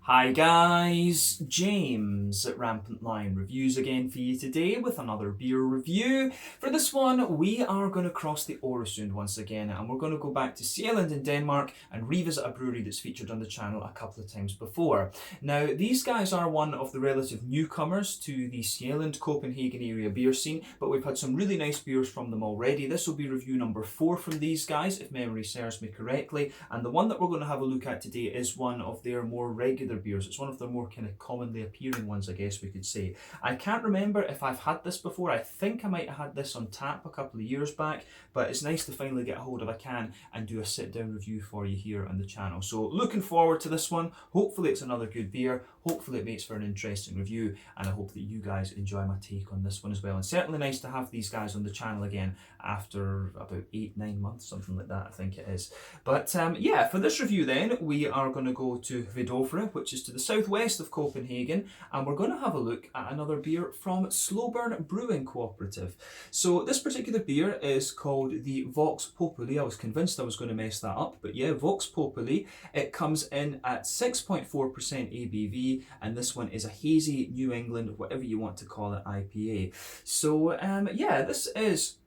Hi guys, James at Rampant Lion Reviews again for you today with another beer review. For this one, we are going to cross the Øresund once again, and we're going to go back to Sjælland in Denmark and revisit a brewery that's featured on the channel a couple of times before. Now, these guys are one of the relative newcomers to the Sjælland, Copenhagen area beer scene, but we've had some really nice beers from them already. This will be review number 4 from these guys, if memory serves me correctly, and the one that we're going to have a look at today is one of their more regular beers. It's one of the more kind of commonly appearing ones, I guess we could say. I can't remember if I've had this before. I think I might have had this on tap a couple of years back, but it's nice to finally get a hold of a can and do a sit-down review for you here on the channel. So looking forward to this one. Hopefully it's another good beer. Hopefully it makes for an interesting review, and I hope that you guys enjoy my take on this one as well. And certainly nice to have these guys on the channel again after about 8-9 months, something like that I think it is. But yeah, for this review then, we are going to go to Hvidovre, which is to the southwest of Copenhagen, and we're going to have a look at another beer from Slowburn Brewing Cooperative. So this particular beer is called the Vox Populi. I was convinced I was going to mess that up, but yeah, Vox Populi. It comes in at 6.4% ABV, and this one is a hazy New England, whatever you want to call it, IPA. So yeah, this is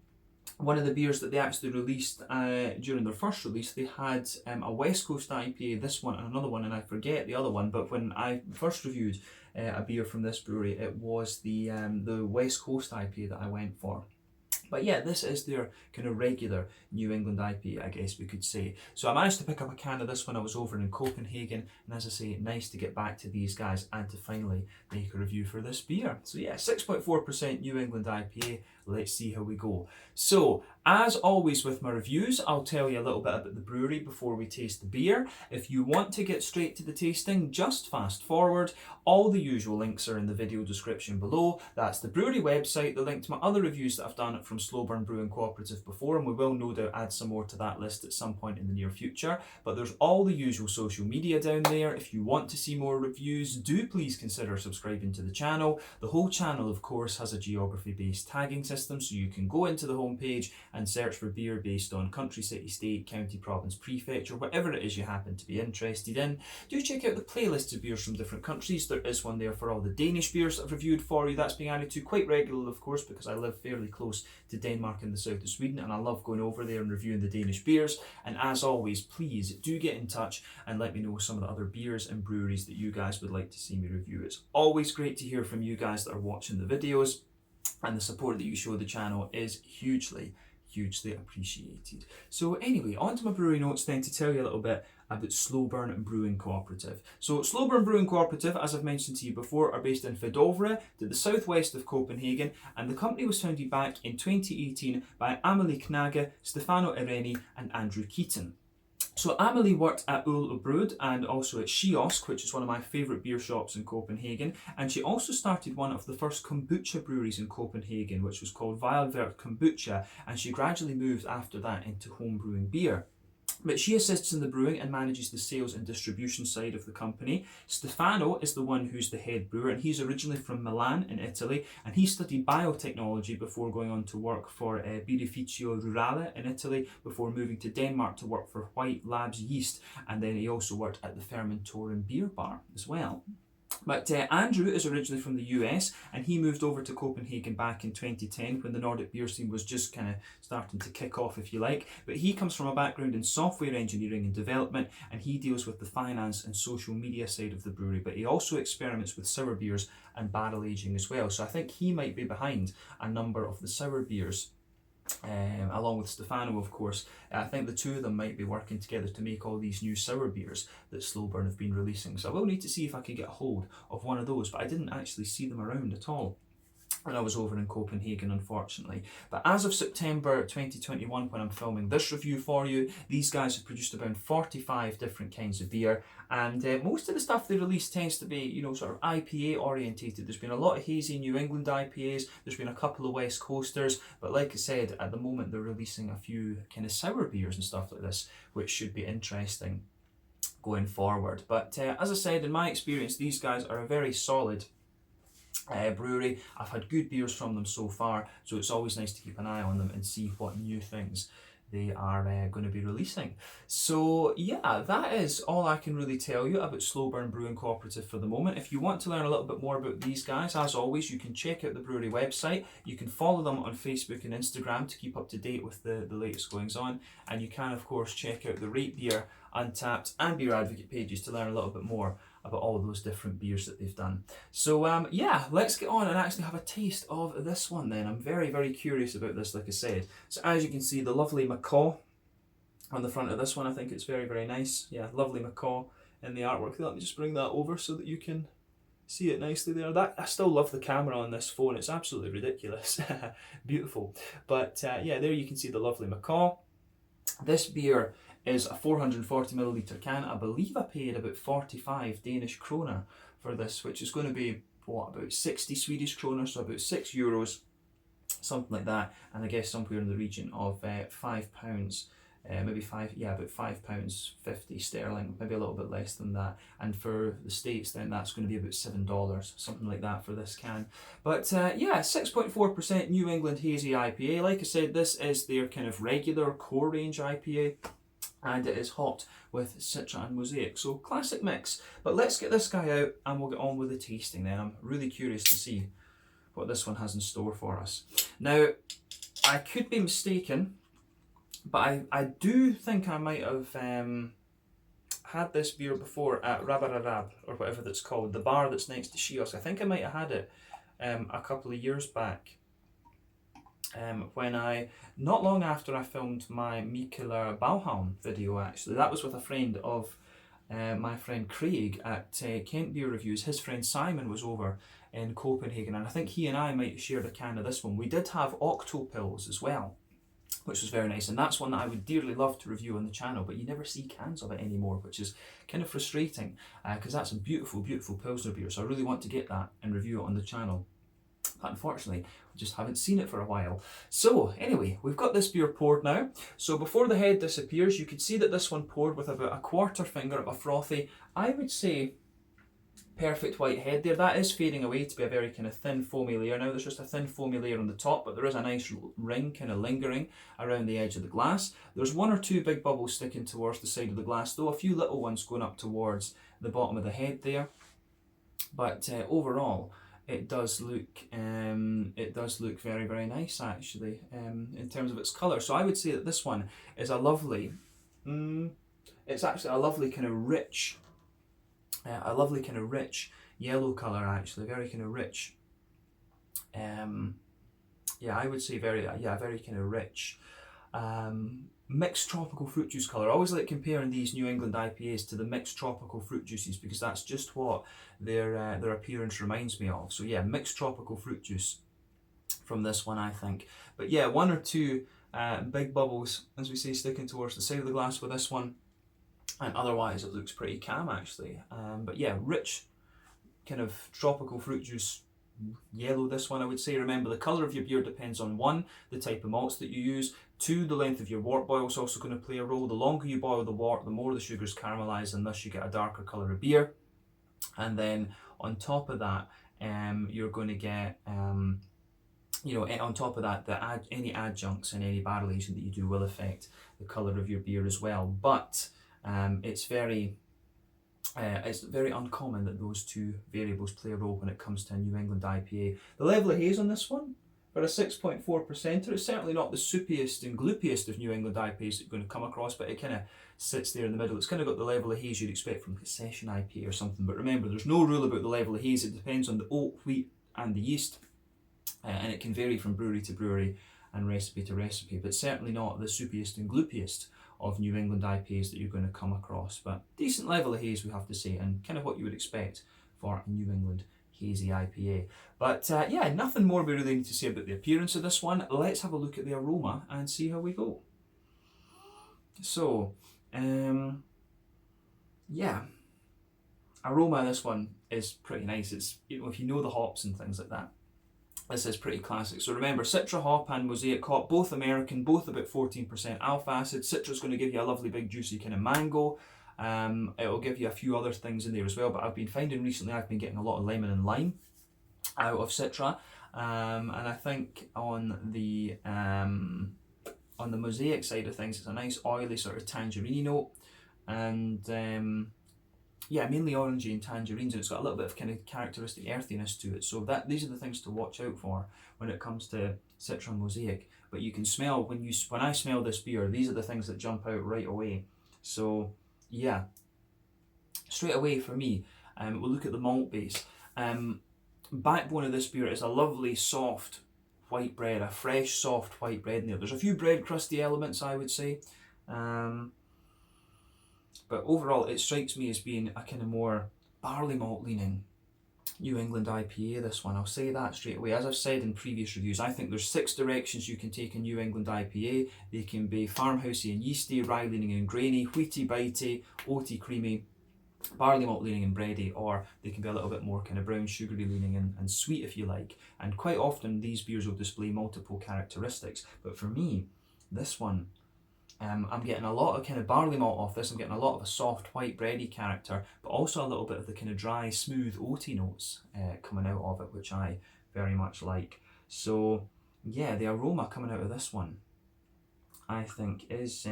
one of the beers that they actually released during their first release. They had a West Coast IPA, this one, and another one, and I forget the other one, but when I first reviewed a beer from this brewery, it was the West Coast IPA that I went for. But yeah, this is their kind of regular New England IPA, I guess we could say. So I managed to pick up a can of this when I was over in Copenhagen, and as I say, nice to get back to these guys and to finally make a review for this beer. So yeah, 6.4% New England IPA. Let's see how we go. So, as always with my reviews, I'll tell you a little bit about the brewery before we taste the beer. If you want to get straight to the tasting, just fast forward. All the usual links are in the video description below. That's the brewery website, the link to my other reviews that I've done from Slowburn Brewing Cooperative before, and we will no doubt add some more to that list at some point in the near future. But there's all the usual social media down there. If you want to see more reviews, do please consider subscribing to the channel. The whole channel, of course, has a geography-based tagging system, so you can go into the homepage and search for beer based on country, city, state, county, province, prefecture, whatever it is you happen to be interested in. Do check out the playlists of beers from different countries. There is one there for all the Danish beers that I've reviewed for you. That's being added to quite regularly, of course, because I live fairly close to Denmark in the south of Sweden, and I love going over there and reviewing the Danish beers. And as always, please do get in touch and let me know some of the other beers and breweries that you guys would like to see me review. It's always great to hear from you guys that are watching the videos, and the support that you show the channel is hugely appreciated. So anyway, on to my brewery notes then to tell you a little bit about Slowburn Brewing Cooperative. So Slowburn Brewing Cooperative, as I've mentioned to you before, are based in Hvidovre, to the southwest of Copenhagen, and the company was founded back in 2018 by Amelie Knage, Stefano Ireni and Andrew Keaton. So Amelie worked at Øl og Brød and also at Kiosk, which is one of my favourite beer shops in Copenhagen, and she also started one of the first kombucha breweries in Copenhagen, which was called Hvidovre Kombucha, and she gradually moved after that into home brewing beer. But she assists in the brewing and manages the sales and distribution side of the company. Stefano is the one who's the head brewer, and he's originally from Milan in Italy, and he studied biotechnology before going on to work for Birrificio Rurale in Italy, before moving to Denmark to work for White Labs Yeast, and then he also worked at the Fermentoren beer bar as well. But Andrew is originally from the US, and he moved over to Copenhagen back in 2010 when the Nordic beer scene was just kind of starting to kick off, if you like. But he comes from a background in software engineering and development, and he deals with the finance and social media side of the brewery, but he also experiments with sour beers and barrel aging as well. So I think he might be behind a number of the sour beers. Along with Stefano, of course. I think the two of them might be working together to make all these new sour beers that Slowburn have been releasing. So I will need to see if I can get a hold of one of those, but I didn't actually see them around at all when I was over in Copenhagen, unfortunately. But as of September 2021, when I'm filming this review for you, these guys have produced about 45 different kinds of beer, and most of the stuff they release tends to be, you know, sort of IPA orientated. There's been a lot of hazy New England IPAs, there's been a couple of West Coasters, but like I said, at the moment they're releasing a few kind of sour beers and stuff like this, which should be interesting going forward. But as I said, in my experience, these guys are a very solid brewery. I've had good beers from them so far, so it's always nice to keep an eye on them and see what new things they are going to be releasing. So yeah, that is all I can really tell you about Slowburn Brewing Cooperative for the moment. If you want to learn a little bit more about these guys, as always, you can check out the brewery website. You can follow them on Facebook and Instagram to keep up to date with the latest goings on. And you can, of course, check out the Rate Beer, Untappd and Beer Advocate pages to learn a little bit more about all of those different beers that they've done. So yeah, let's get on and actually have a taste of this one then. I'm very, very curious about this, like I said. So as you can see, the lovely macaw on the front of this one, I think it's very, very nice. Yeah, lovely macaw in the artwork. Let me just bring that over so that you can see it nicely there. I still love the camera on this phone. It's absolutely ridiculous. Beautiful. But yeah, there you can see the lovely macaw. This beer is a 440 milliliter can. I believe I paid about 45 Danish kroner for this, which is going to be, what, about 60 Swedish kroner, so about €6, something like that. And I guess somewhere in the region of £5, maybe about £5.50 sterling, maybe a little bit less than that. And for the States, then that's going to be about $7, something like that for this can. But yeah, 6.4% New England Hazy IPA. Like I said, this is their kind of regular core range IPA. And it is hot with Citra and Mosaic, so classic mix. But let's get this guy out and we'll get on with the tasting then. I'm really curious to see what this one has in store for us. Now, I could be mistaken, but I do think I might have had this beer before at Rabararab, or whatever that's called, the bar that's next to Shios. I think I might have had it a couple of years back. When not long after I filmed my Mikkeller Bauhaun video, actually. That was with a friend of my friend Craig at Kent Beer Reviews. His friend Simon was over in Copenhagen, and I think he and I might have shared a can of this one. We did have Octopils as well, which was very nice, and that's one that I would dearly love to review on the channel, but you never see cans of it anymore, which is kind of frustrating, because that's a beautiful, beautiful Pilsner beer, so I really want to get that and review it on the channel. But unfortunately, we just haven't seen it for a while. So anyway, we've got this beer poured now. So before the head disappears, you can see that this one poured with about a quarter finger of a frothy, I would say, perfect white head there. That is fading away to be a very kind of thin foamy layer now. There's just a thin foamy layer on the top, but there is a nice ring kind of lingering around the edge of the glass. There's one or two big bubbles sticking towards the side of the glass, though a few little ones going up towards the bottom of the head there. But overall, it does look very, very nice actually, in terms of its colour. So I would say that this one is a lovely, it's actually a lovely kind of rich, yellow colour actually, very kind of rich. Yeah, I would say very kind of rich. Mixed tropical fruit juice colour. I always like comparing these New England IPAs to the mixed tropical fruit juices, because that's just what their appearance reminds me of. So yeah, mixed tropical fruit juice from this one, I think. But yeah, one or two big bubbles, as we say, sticking towards the side of the glass with this one, and otherwise it looks pretty calm actually. But yeah, rich kind of tropical fruit juice yellow, this one I would say. Remember, the colour of your beer depends on 1, the type of malts that you use, 2, the length of your wort boil is also going to play a role. The longer you boil the wort, the more the sugars caramelise, and thus you get a darker colour of beer. And then on top of that, you're going to get, you know, on top of that, any adjuncts and any barrel aging that you do will affect the colour of your beer as well. But it's very uncommon that those two variables play a role when it comes to a New England IPA. The level of haze on this one, for a 6.4%, it's certainly not the soupiest and gloopiest of New England IPAs that you're going to come across, but it kind of sits there in the middle. It's kind of got the level of haze you'd expect from a session IPA or something. But remember, there's no rule about the level of haze. It depends on the oak, wheat and the yeast, and it can vary from brewery to brewery and recipe to recipe, but certainly not the soupiest and gloopiest of New England IPAs that you're going to come across. But decent level of haze, we have to say, and kind of what you would expect for a New England hazy IPA. But yeah, nothing more we really need to say about the appearance of this one. Let's have a look at the aroma and see how we go. So, yeah, aroma of this one is pretty nice. It's, you know, if you know the hops and things like that, this is pretty classic. So remember, Citra hop and Mosaic hop, both American, both about 14% alpha acid. Citra's going to give you a lovely big juicy kind of mango. It'll give you a few other things in there as well, but I've been finding recently I've been getting a lot of lemon and lime out of Citra. And I think on the on the Mosaic side of things, it's a nice oily sort of tangerine note, and yeah, mainly orangey and tangerines, and it's got a little bit of kind of characteristic earthiness to it. So these are the things to watch out for when it comes to Citron Mosaic. But you can smell when I smell this beer, these are the things that jump out right away. So yeah, straight away for me, we'll look at the malt base. Backbone of this beer is a lovely soft white bread, a fresh soft white bread in there. There's a few bread crusty elements, I would say. But overall, it strikes me as being a kind of more barley malt leaning New England IPA, this one. I'll say that straight away. As I've said in previous reviews, I think there's 6 directions you can take a New England IPA. They can be farmhousey and yeasty, rye leaning and grainy, wheaty bitey, oaty creamy, barley malt leaning and bready, or they can be a little bit more kind of brown sugary leaning and sweet if you like. And quite often these beers will display multiple characteristics. But for me, this one, I'm getting a lot of kind of barley malt off this. I'm getting a lot of a soft white bready character, but also a little bit of the kind of dry, smooth, oaty notes coming out of it, which I very much like. So yeah, the aroma coming out of this one, I think, is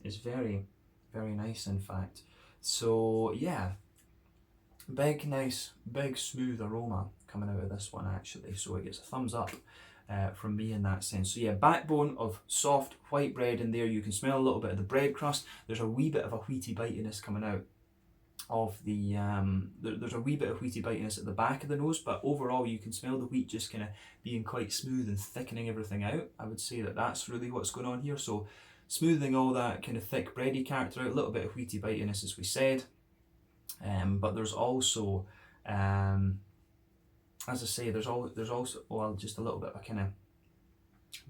very, very nice, in fact. So yeah, big, nice, big, smooth aroma coming out of this one, actually. So it gets a thumbs up from me in that sense. So yeah, backbone of soft white bread in there. You can smell a little bit of the bread crust. There's a wee bit of a wheaty bitiness coming out of the there's a wee bit of wheaty bitiness at the back of the nose, but overall you can smell the wheat just kind of being quite smooth and thickening everything out. I would say that that's really what's going on here. So smoothing all that kind of thick bready character out, a little bit of wheaty bitiness, as we said, but there's also as I say, there's also just a little bit of a kind of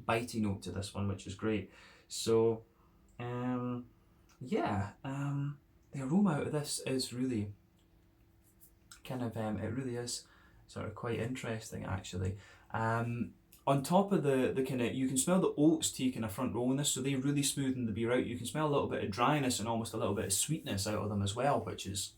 bitey note to this one, which is great. So yeah, the aroma out of this is really kind of it really is sort of quite interesting, actually. On top of the kind of, you can smell the oats taking a front row in this, so they really smoothen the beer out. You can smell a little bit of dryness and almost a little bit of sweetness out of them as well, which is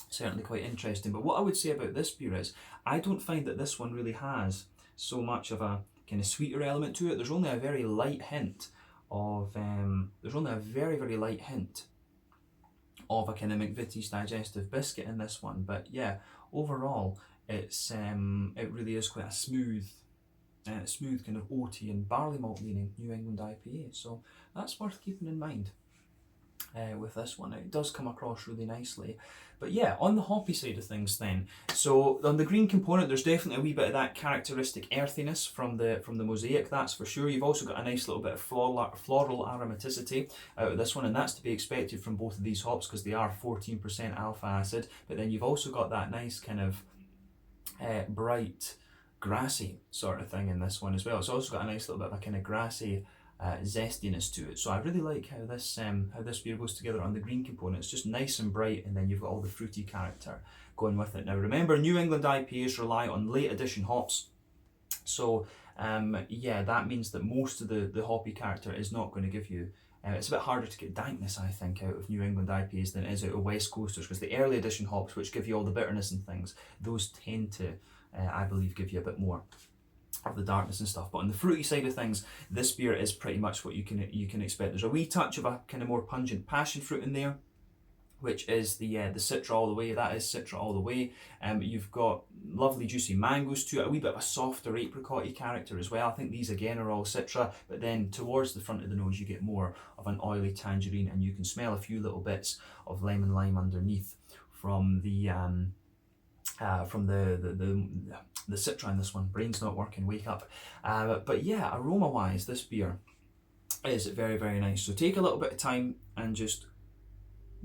certainly quite interesting. But what I would say about this beer is, I don't find that this one really has so much of a kind of sweeter element to it. There's only a very light hint of there's only a very, very light hint of a kind of McVitie's digestive biscuit in this one. But yeah, overall it's it really is quite a smooth kind of oaty and barley malt leaning New England IPA. So that's worth keeping in mind with this one. It does come across really nicely. But yeah, on the hoppy side of things then, so on the green component, there's definitely a wee bit of that characteristic earthiness from the Mosaic, that's for sure. You've also got a nice little bit of floral aromaticity out of this one, and that's to be expected from both of these hops because they are 14% alpha acid. But then you've also got that nice kind of bright grassy sort of thing in this one as well. It's also got a nice little bit of a kind of grassy zestiness to it. So I really like how this beer goes together on the green component. It's just nice and bright, and then you've got all the fruity character going with it. Now remember, New England IPAs rely on late addition hops, so yeah, that means that most of the hoppy character is not going to give you it's a bit harder to get dankness, I think, out of New England IPAs than it is out of West Coasters, because the early edition hops, which give you all the bitterness and things, those tend to I believe give you a bit more of the darkness and stuff. But on the fruity side of things, this beer is pretty much what you can expect. There's a wee touch of a kind of more pungent passion fruit in there, which is the Citra all the way. That is Citra all the way. You've got lovely juicy mangoes to it, a wee bit of a softer apricot-y character as well. I think these again are all Citra, but then towards the front of the nose you get more of an oily tangerine, and you can smell a few little bits of lemon lime underneath from the Citra in this one. Brain's not working, wake up. But yeah, aroma wise, this beer is very, very nice. So take a little bit of time and just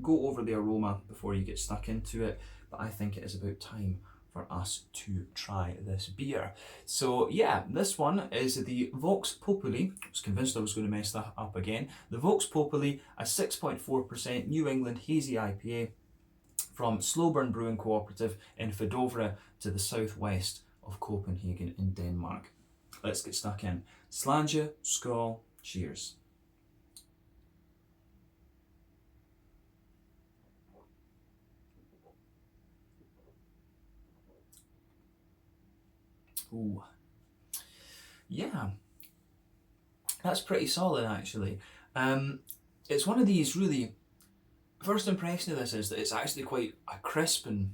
go over the aroma before you get stuck into it. But I think it is about time for us to try this beer. So yeah, this one is the Vox Populi. I was convinced I was going to mess that up again. The Vox Populi, a 6.4% New England hazy IPA from Slowburn Brewing Cooperative in Hvidovre to the southwest of Copenhagen in Denmark. Let's get stuck in. Slange, skål, cheers. Ooh. Yeah. That's pretty solid actually. It's one of these really, first impression of this is that it's actually quite a crisp and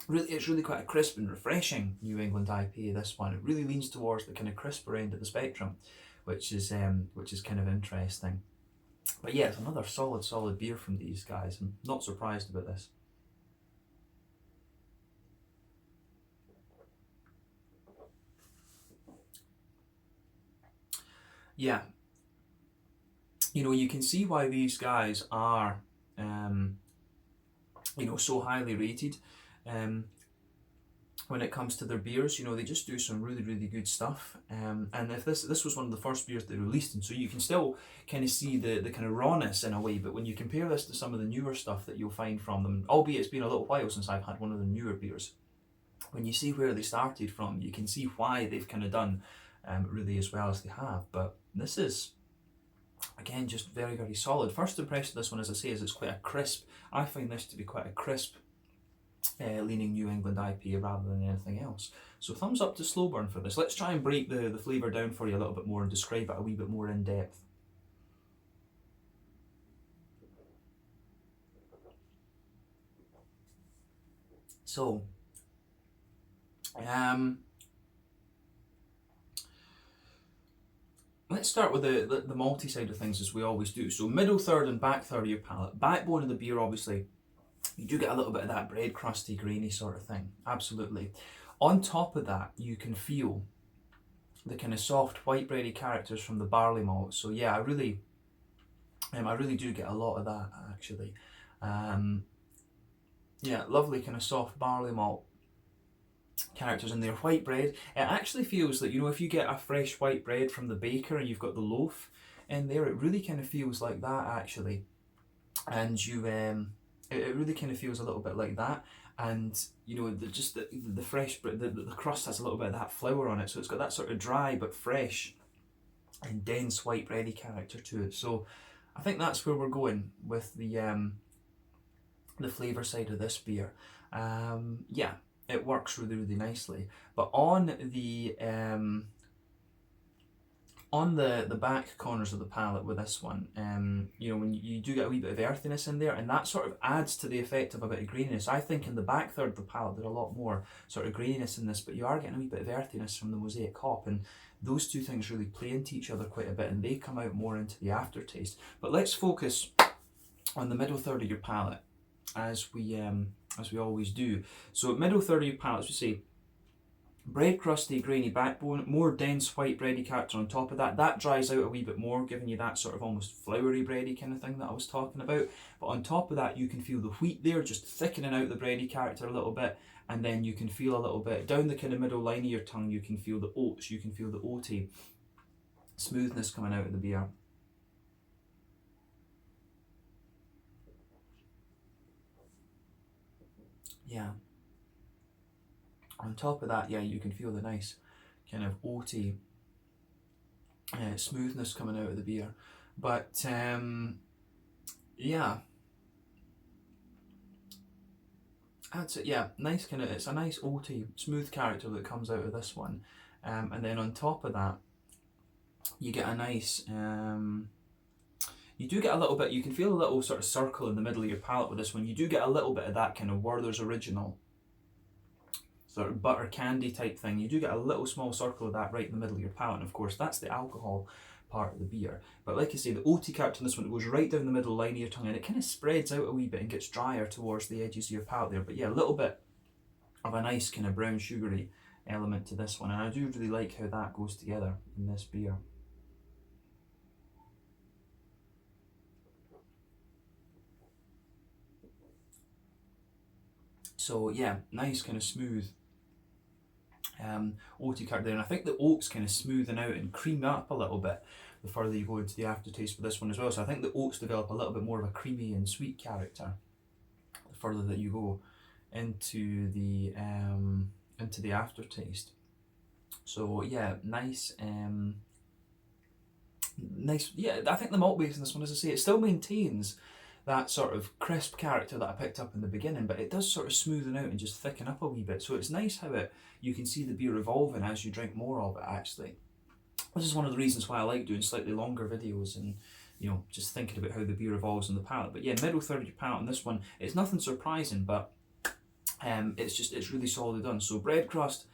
it's really quite a crisp and refreshing New England IPA, this one. It really leans towards the kind of crisper end of the spectrum, which is kind of interesting. But yeah, it's another solid beer from these guys. I'm not surprised about this. Yeah, you know, you can see why these guys are, you know, so highly rated. When it comes to their beers, you know, they just do some really good stuff. And if this was one of the first beers they released, and so you can still kind of see the kind of rawness in a way, but when you compare this to some of the newer stuff that you'll find from them, albeit it's been a little while since I've had one of the newer beers, when you see where they started from, you can see why they've kind of done really as well as they have. But this is, again, just very solid. First impression of this one, as I say, is it's quite a crisp. I find this to be quite a crisp leaning New England IPA rather than anything else. So thumbs up to Slowburn for this. Let's try and break the flavour down for you a little bit more and describe it a wee bit more in depth. So, let's start with the malty side of things, as we always do. So middle third and back third of your palate. Backbone of the beer, obviously, you do get a little bit of that bread crusty, grainy sort of thing. Absolutely. On top of that, you can feel the kind of soft white bready characters from the barley malt. So yeah, I really do get a lot of that actually. Yeah, lovely kind of soft barley malt characters in there. White bread, it actually feels like, you know, if you get a fresh white bread from the baker and you've got the loaf in there, it really kind of feels like that actually. And you it really kind of feels a little bit like that. And you know, the fresh, the crust has a little bit of that flour on it, so it's got that sort of dry but fresh and dense white bready character to it. So I think that's where we're going with the flavour side of this beer. Yeah, it works really nicely. But on the back corners of the palate with this one, you know, when you do get a wee bit of earthiness in there, and that sort of adds to the effect of a bit of graininess. I think in the back third of the palate there's a lot more sort of graininess in this, but you are getting a wee bit of earthiness from the mosaic hop, and those two things really play into each other quite a bit, and they come out more into the aftertaste. But let's focus on the middle third of your palate, as we always do. So middle third of your palate, as we say, bread crusty, grainy backbone, more dense white bready character on top of that. That dries out a wee bit more, giving you that sort of almost floury bready kind of thing that I was talking about. But on top of that, you can feel the wheat there, just thickening out the bready character a little bit. And then you can feel a little bit down the kind of middle line of your tongue, you can feel the oats, you can feel the oaty smoothness coming out of the beer. Yeah. On top of that, yeah, you can feel the nice kind of oaty smoothness coming out of the beer. But yeah, that's it. Yeah, nice kind of, it's a nice oaty smooth character that comes out of this one. And then on top of that, you get a nice you do get a little bit, you can feel a little sort of circle in the middle of your palate with this one. You do get a little bit of that kind of Werther's Original sort of butter candy type thing. You do get a little small circle of that right in the middle of your palate, and of course that's the alcohol part of the beer. But like I say, the oaty character in this one, it goes right down the middle line of your tongue, and it kind of spreads out a wee bit and gets drier towards the edges of your palate there. But yeah, a little bit of a nice kind of brown sugary element to this one, and I do really like how that goes together in this beer. So yeah, nice kind of smooth oaty character, and I think the oats kind of smoothen out and cream up a little bit the further you go into the aftertaste for this one as well. So I think the oats develop a little bit more of a creamy and sweet character the further that you go into the aftertaste. So yeah, nice. Nice. Yeah, I think the malt base in this one, as I say, it still maintains that sort of crisp character that I picked up in the beginning, but it does sort of smoothen out and just thicken up a wee bit. So it's nice how you can see the beer evolving as you drink more of it actually. This is one of the reasons why I like doing slightly longer videos and, you know, just thinking about how the beer evolves on the palate. But yeah, middle third of your palate on this one, it's nothing surprising, but it's really solidly done. So bread crust,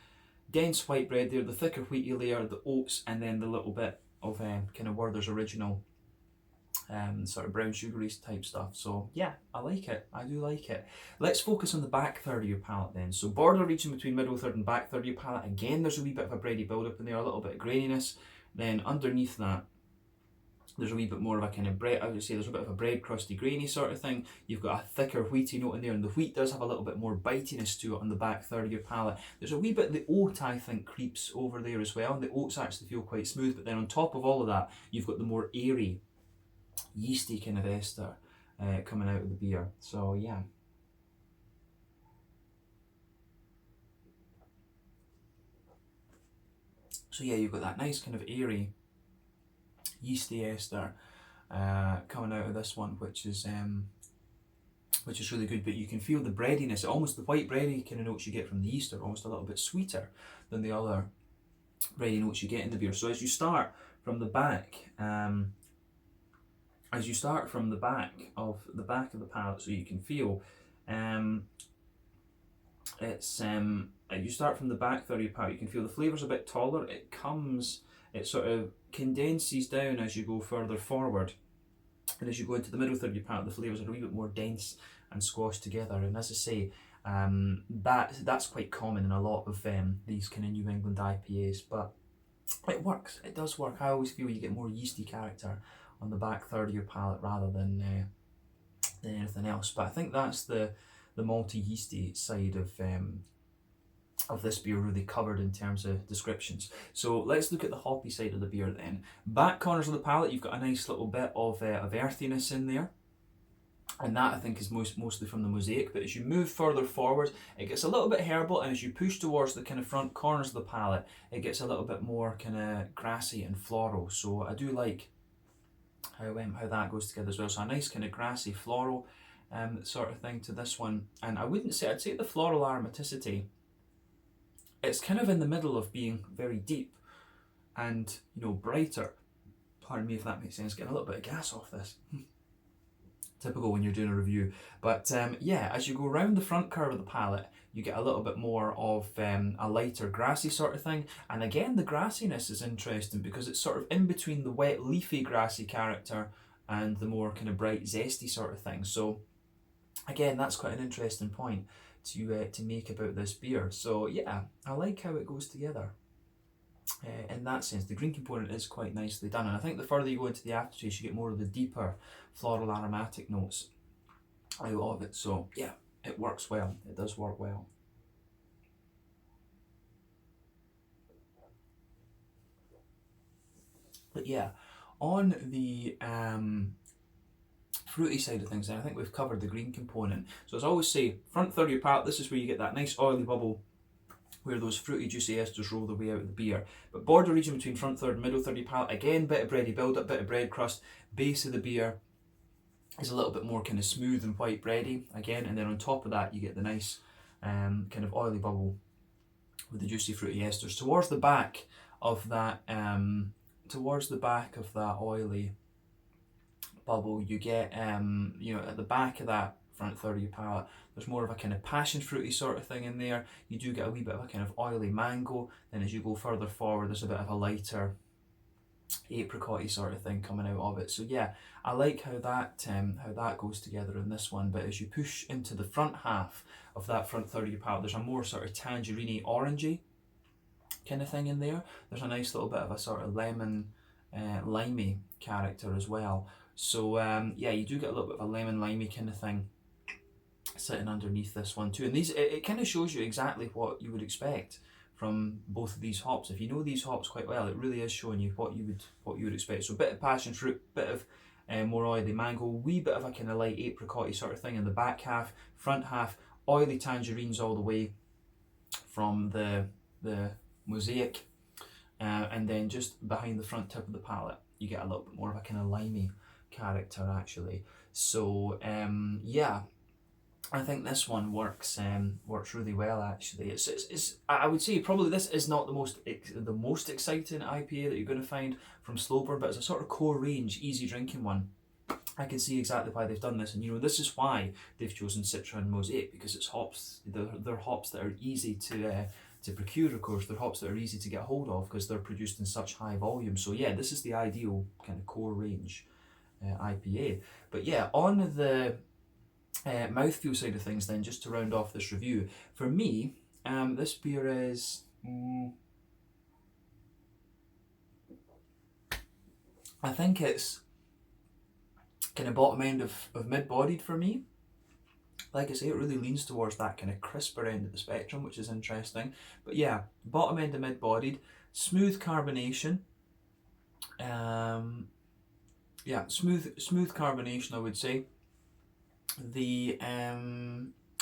dense white bread there, the thicker wheaty layer, the oats, and then the little bit of kind of Werther's original sort of brown sugary type stuff. So yeah, I like it. I do like it. Let's focus on the back third of your palate then. So border region between middle third and back third of your palate. Again, there's a wee bit of a bready build up in there, a little bit of graininess. Then underneath that, there's a wee bit more of a kind of bread, I would say there's a bit of a bread crusty grainy sort of thing. You've got a thicker wheaty note in there, and the wheat does have a little bit more bitiness to it on the back third of your palate. There's a wee bit of the oat, I think, creeps over there as well, and the oats actually feel quite smooth, but then on top of all of that, you've got the more airy, yeasty kind of ester coming out of the beer. So yeah. So yeah, you've got that nice kind of airy, yeasty ester coming out of this one, which is really good. But you can feel the breadiness, almost the white bready kind of notes you get from the yeast are almost a little bit sweeter than the other bready notes you get in the beer. So as you start from the back, of the palate, so you can feel you start from the back third of your palate, you can feel the flavour's a bit taller. It sort of condenses down as you go further forward, and as you go into the middle third of your palate, the flavours are a wee bit more dense and squashed together. And as I say, that's quite common in a lot of these kind of New England IPAs, but it works. It does work. I always feel you get more yeasty character on the back third of your palate rather than anything else. But I think that's the malty yeasty side of this beer really covered in terms of descriptions. So let's look at the hoppy side of the beer then. Back corners of the palate, you've got a nice little bit of earthiness in there, and that I think is mostly from the mosaic. But as you move further forward, it gets a little bit herbal, and as you push towards the kind of front corners of the palate, it gets a little bit more kind of grassy and floral. So I do like how that goes together as well. So a nice kind of grassy floral sort of thing to this one. And I'd say the floral aromaticity, it's kind of in the middle of being very deep and, you know, brighter. Pardon me if that makes sense. Getting a little bit of gas off this. Typical when you're doing a review. But yeah, as you go around the front curve of the palate, you get a little bit more of a lighter grassy sort of thing. And again, the grassiness is interesting because it's sort of in between the wet leafy grassy character and the more kind of bright zesty sort of thing. So again, that's quite an interesting point to make about this beer. So yeah, I like how it goes together. In that sense, the green component is quite nicely done, and I think the further you go into the aftertaste, you get more of the deeper floral aromatic notes out of it. So yeah, it works well. It does work well. But yeah, on the fruity side of things, and I think we've covered the green component. So as I always say, front third of your palate, this is where you get that nice oily bubble where those fruity juicy esters roll their way out of the beer. But border region between front third and middle third of your palate, again, bit of bready build up, bit of bread crust. Base of the beer is a little bit more kind of smooth and white bready again, and then on top of that you get the nice kind of oily bubble with the juicy fruity esters. Towards the back of that oily bubble, you get you know, at the back of that front third of your palate, there's more of a kind of passion fruity sort of thing in there. You do get a wee bit of a kind of oily mango. Then as you go further forward, there's a bit of a lighter apricot-y sort of thing coming out of it. So yeah, I like how that goes together in this one. But as you push into the front half of that front third of your palate, there's a more sort of tangerine-y, orangey kind of thing in there. There's a nice little bit of a sort of lemon limey character as well. So yeah, you do get a little bit of a lemon limey kind of thing sitting underneath this one too. And these, it kind of shows you exactly what you would expect from both of these hops. If you know these hops quite well, it really is showing you what you would expect. So a bit of passion fruit, bit of more oily mango, wee bit of a kind of light apricot-y sort of thing in the back half. Front half, oily tangerines all the way from the mosaic, and then just behind the front tip of the palate, you get a little bit more of a kind of limey character actually. So yeah, I think this one works really well actually. I would say probably this is not the most exciting IPA that you're going to find from Slowburn, but it's a sort of core range, easy drinking one. I can see exactly why they've done this, and this is why they've chosen Citra and Mosaic, because it's hops. They're hops that are easy to procure. Of course, they're hops that are easy to get hold of because they're produced in such high volume. So yeah, this is the ideal kind of core range IPA. But yeah, on the mouthfeel side of things, then just to round off this review, for me, this beer is. I think it's kind of bottom end of mid-bodied for me. Like I say, it really leans towards that kind of crisper end of the spectrum, which is interesting. But yeah, bottom end of mid-bodied, smooth carbonation. Yeah, smooth carbonation, I would say. The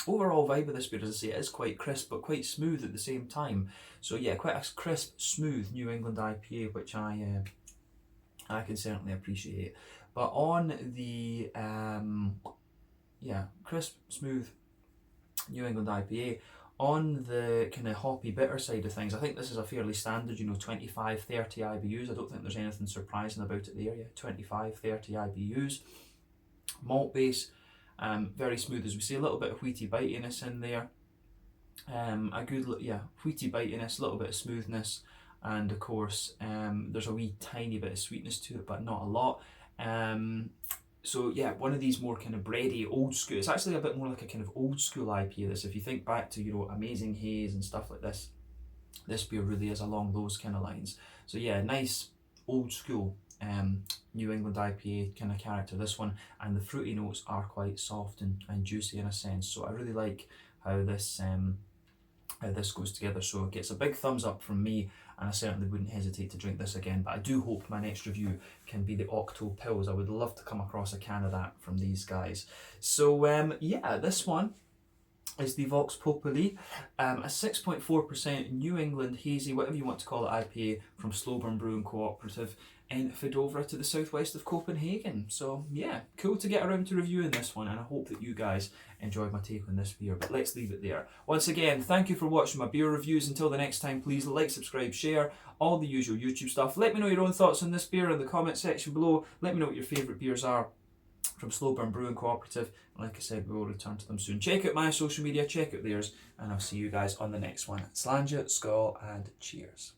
overall vibe of this beer, as I say, it is quite crisp but quite smooth at the same time. So yeah, quite a crisp, smooth New England IPA, which I can certainly appreciate. But on the crisp, smooth New England IPA, on the kind of hoppy bitter side of things, I think this is a fairly standard, 25, 30 IBUs. I don't think there's anything surprising about it there. Yeah, 25, 30 IBUs. Malt base, very smooth, as we say, a little bit of wheaty bitiness in there. A good, wheaty bitiness, a little bit of smoothness, and of course, there's a wee tiny bit of sweetness to it, but not a lot. So yeah, one of these more kind of bready, old school. It's actually a bit more like a kind of old school IPA. This, if you think back to Amazing Haze and stuff like this, this beer really is along those kind of lines. So yeah, nice old school New England IPA kind of character, this one, and the fruity notes are quite soft and juicy in a sense. So I really like how this goes together. So it gets a big thumbs up from me, and I certainly wouldn't hesitate to drink this again. But I do hope my next review can be the Octo Pils. I would love to come across a can of that from these guys. So yeah, this one is the Vox Populi, a 6.4% New England hazy, whatever you want to call it, IPA from Slowburn Brewing Cooperative in Hvidovre to the southwest of Copenhagen. So yeah, cool to get around to reviewing this one, and I hope that you guys enjoyed my take on this beer. But let's leave it there. Once again, thank you for watching my beer reviews. Until the next time, please like, subscribe, share, all the usual YouTube stuff. Let me know your own thoughts on this beer in the comment section below. Let me know what your favourite beers are from Slowburn Brewing Cooperative. Like I said, we will return to them soon. Check out my social media, check out theirs, and I'll see you guys on the next one. Slàinte, skål, and cheers.